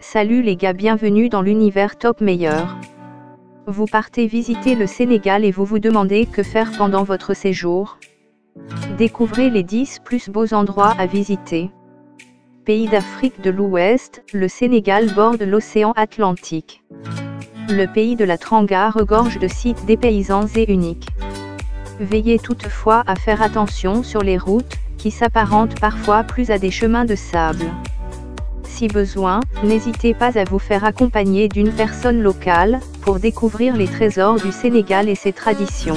Salut les gars, bienvenue dans l'univers top meilleur. Vous partez visiter le Sénégal et vous vous demandez que faire pendant votre séjour. Découvrez les 10 plus beaux endroits à visiter. Pays d'Afrique de l'Ouest, le Sénégal borde l'océan Atlantique. Le pays de la Tranga regorge de sites dépaysants et uniques. Veillez toutefois à faire attention sur les routes, qui s'apparentent parfois plus à des chemins de sable. Si besoin, n'hésitez pas à vous faire accompagner d'une personne locale, pour découvrir les trésors du Sénégal et ses traditions.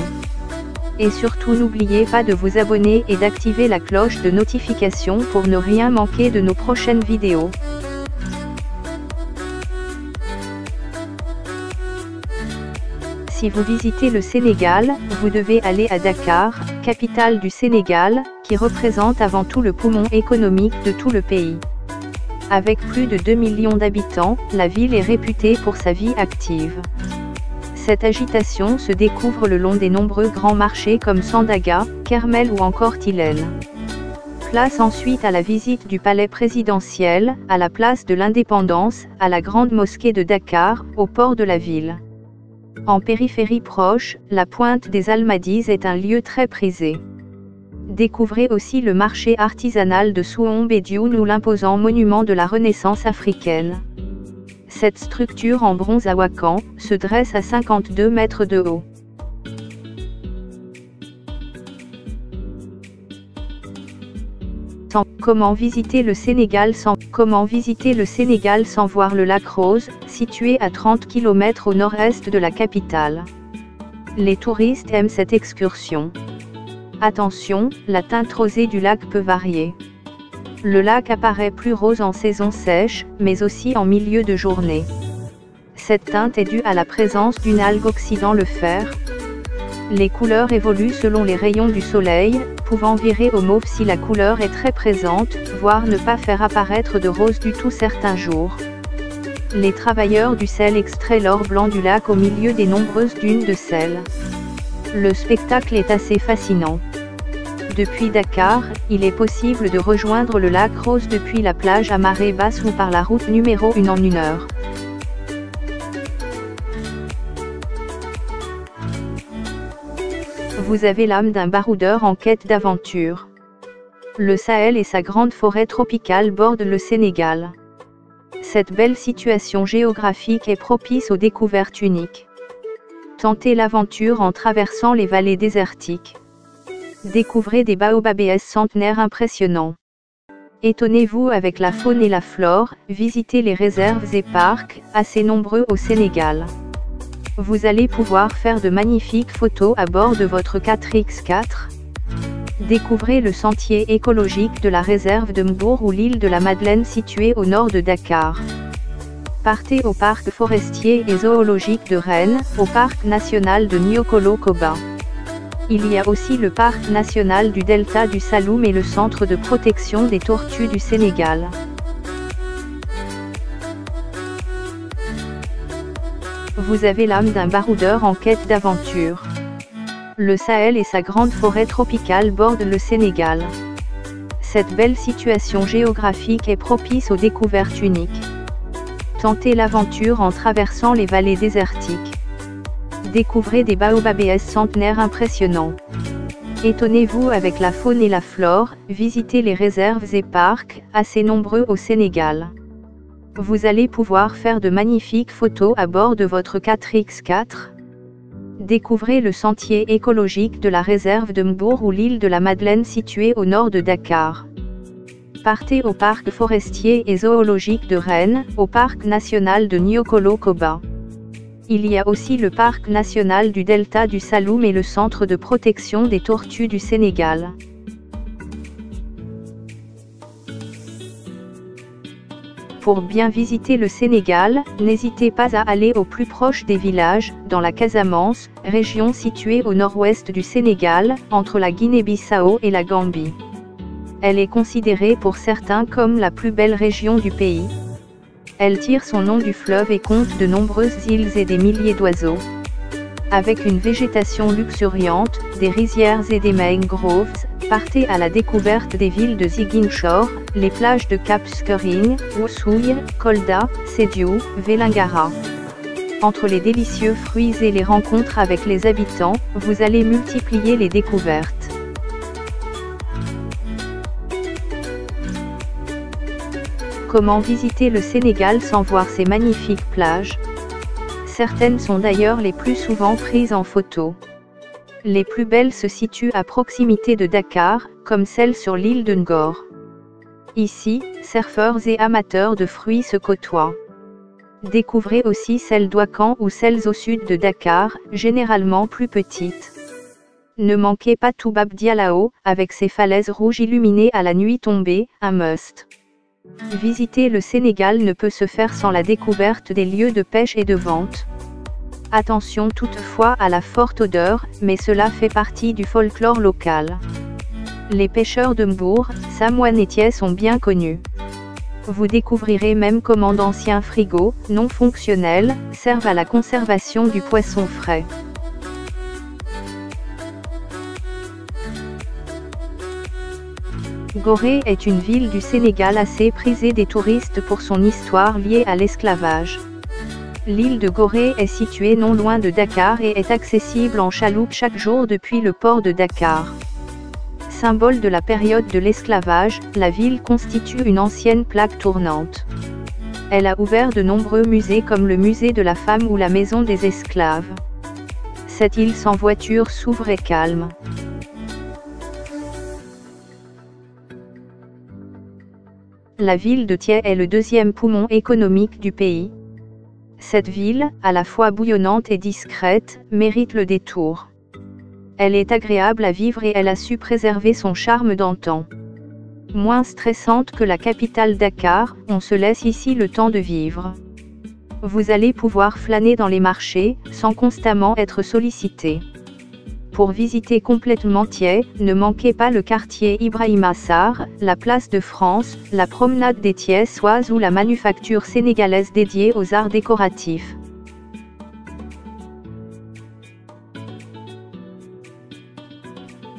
Et surtout n'oubliez pas de vous abonner et d'activer la cloche de notification pour ne rien manquer de nos prochaines vidéos. Si vous visitez le Sénégal, vous devez aller à Dakar, capitale du Sénégal, qui représente avant tout le poumon économique de tout le pays. Avec plus de 2 millions d'habitants, la ville est réputée pour sa vie active. Cette agitation se découvre le long des nombreux grands marchés comme Sandaga, Kermel ou encore Tilène. Place ensuite à la visite du palais présidentiel, à la place de l'Indépendance, à la grande mosquée de Dakar, au port de la ville. En périphérie proche, la pointe des Almadies est un lieu très prisé. Découvrez aussi le marché artisanal de Souombédioune ou l'imposant monument de la Renaissance africaine. Cette structure en bronze à Ouakan se dresse à 52 mètres de haut. Comment visiter le Sénégal sans voir le lac Rose, situé à 30 km au nord-est de la capitale. Les touristes aiment cette excursion. Attention, la teinte rosée du lac peut varier. Le lac apparaît plus rose en saison sèche, mais aussi en milieu de journée. Cette teinte est due à la présence d'une algue oxydant le fer. Les couleurs évoluent selon les rayons du soleil, pouvant virer au mauve si la couleur est très présente, voire ne pas faire apparaître de rose du tout certains jours. Les travailleurs du sel extraient l'or blanc du lac au milieu des nombreuses dunes de sel. Le spectacle est assez fascinant. Depuis Dakar, il est possible de rejoindre le lac Rose depuis la plage à marée basse ou par la route numéro 1 en 1 heure. Vous avez l'âme d'un baroudeur en quête d'aventure. Le Sahel et sa grande forêt tropicale bordent le Sénégal. Cette belle situation géographique est propice aux découvertes uniques. Tentez l'aventure en traversant les vallées désertiques. Découvrez des baobabs centenaires impressionnants. Étonnez-vous avec la faune et la flore, visitez les réserves et parcs, assez nombreux au Sénégal. Vous allez pouvoir faire de magnifiques photos à bord de votre 4x4. Découvrez le sentier écologique de la réserve de Mbour ou l'île de la Madeleine située au nord de Dakar. Partez au parc forestier et zoologique de Rennes, au parc national de Niokolo-Koba. Il y a aussi le parc national du delta du Saloum et le centre de protection des tortues du Sénégal. Vous avez l'âme d'un baroudeur en quête d'aventure. Le Sahel et sa grande forêt tropicale bordent le Sénégal. Cette belle situation géographique est propice aux découvertes uniques. Tentez l'aventure en traversant les vallées désertiques. Découvrez des baobabs centenaires impressionnants. Étonnez-vous avec la faune et la flore, visitez les réserves et parcs, assez nombreux au Sénégal. Vous allez pouvoir faire de magnifiques photos à bord de votre 4x4. Découvrez le sentier écologique de la réserve de Mbour ou l'île de la Madeleine située au nord de Dakar. Partez au parc forestier et zoologique de Rennes, au parc national de Niokolo-Koba. Il y a aussi le parc national du delta du Saloum et le centre de protection des tortues du Sénégal. Pour bien visiter le Sénégal, n'hésitez pas à aller au plus proche des villages, dans la Casamance, région située au nord-ouest du Sénégal, entre la Guinée-Bissau et la Gambie. Elle est considérée pour certains comme la plus belle région du pays. Elle tire son nom du fleuve et compte de nombreuses îles et des milliers d'oiseaux. Avec une végétation luxuriante, des rizières et des mangroves, Partez à la découverte des villes de Ziguinchor, les plages de Cap Skirring, Oussouye, Kolda, Sédhiou, Vélingara. Entre les délicieux fruits et les rencontres avec les habitants, vous allez multiplier les découvertes. Comment visiter le Sénégal sans voir ses magnifiques plages? Certaines sont d'ailleurs les plus souvent prises en photo. Les plus belles se situent à proximité de Dakar, comme celle sur l'île de Ngor. Ici, surfeurs et amateurs de fruits se côtoient. Découvrez aussi celles d'Ouakam ou celles au sud de Dakar, généralement plus petites. Ne manquez pas Toubab Dialao, avec ses falaises rouges illuminées à la nuit tombée, un must. Visiter le Sénégal ne peut se faire sans la découverte des lieux de pêche et de vente. Attention toutefois à la forte odeur, mais cela fait partie du folklore local. Les pêcheurs de Mbour, Samoine et Thiès sont bien connus. Vous découvrirez même comment d'anciens frigos, non fonctionnels, servent à la conservation du poisson frais. Gorée est une ville du Sénégal assez prisée des touristes pour son histoire liée à l'esclavage. L'île de Gorée est située non loin de Dakar et est accessible en chaloupe chaque jour depuis le port de Dakar. Symbole de la période de l'esclavage, la ville constitue une ancienne plaque tournante. Elle a ouvert de nombreux musées comme le musée de la femme ou la maison des esclaves. Cette île sans voiture s'ouvre et calme. La ville de Thiès est le deuxième poumon économique du pays. Cette ville, à la fois bouillonnante et discrète, mérite le détour. Elle est agréable à vivre et elle a su préserver son charme d'antan. Moins stressante que la capitale Dakar, on se laisse ici le temps de vivre. Vous allez pouvoir flâner dans les marchés, sans constamment être sollicité. Pour visiter complètement Thiès, ne manquez pas le quartier Ibrahima Sarr, la place de France, la promenade des Thiessoises ou la manufacture sénégalaise dédiée aux arts décoratifs.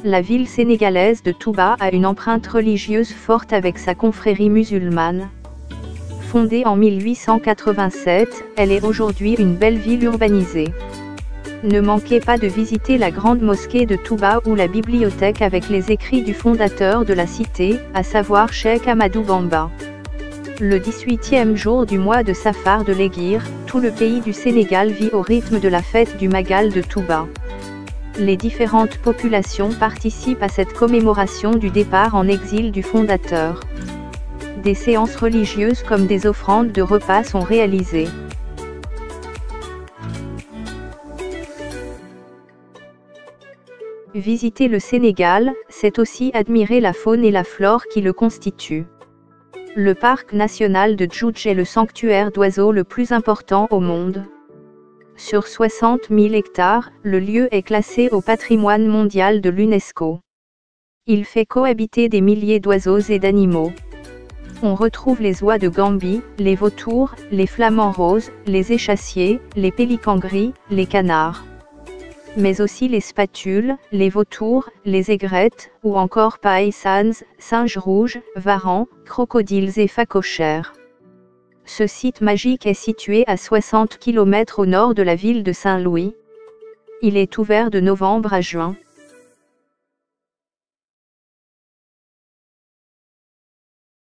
La ville sénégalaise de Touba a une empreinte religieuse forte avec sa confrérie musulmane. Fondée en 1887, elle est aujourd'hui une belle ville urbanisée. Ne manquez pas de visiter la grande mosquée de Touba ou la bibliothèque avec les écrits du fondateur de la cité, à savoir Cheikh Amadou Bamba. Le 18e jour du mois de Safar de l'Hégire, tout le pays du Sénégal vit au rythme de la fête du Magal de Touba. Les différentes populations participent à cette commémoration du départ en exil du fondateur. Des séances religieuses comme des offrandes de repas sont réalisées. Visiter le Sénégal, c'est aussi admirer la faune et la flore qui le constituent. Le parc national de Djoudj est le sanctuaire d'oiseaux le plus important au monde. Sur 60 000 hectares, le lieu est classé au patrimoine mondial de l'UNESCO. Il fait cohabiter des milliers d'oiseaux et d'animaux. On retrouve les oies de Gambie, les vautours, les flamants roses, les échassiers, les pélicans gris, les canards. Mais aussi les spatules, les vautours, les aigrettes, ou encore paysans, singes rouges, varans, crocodiles et phacochères. Ce site magique est situé à 60 km au nord de la ville de Saint-Louis. Il est ouvert de novembre à juin.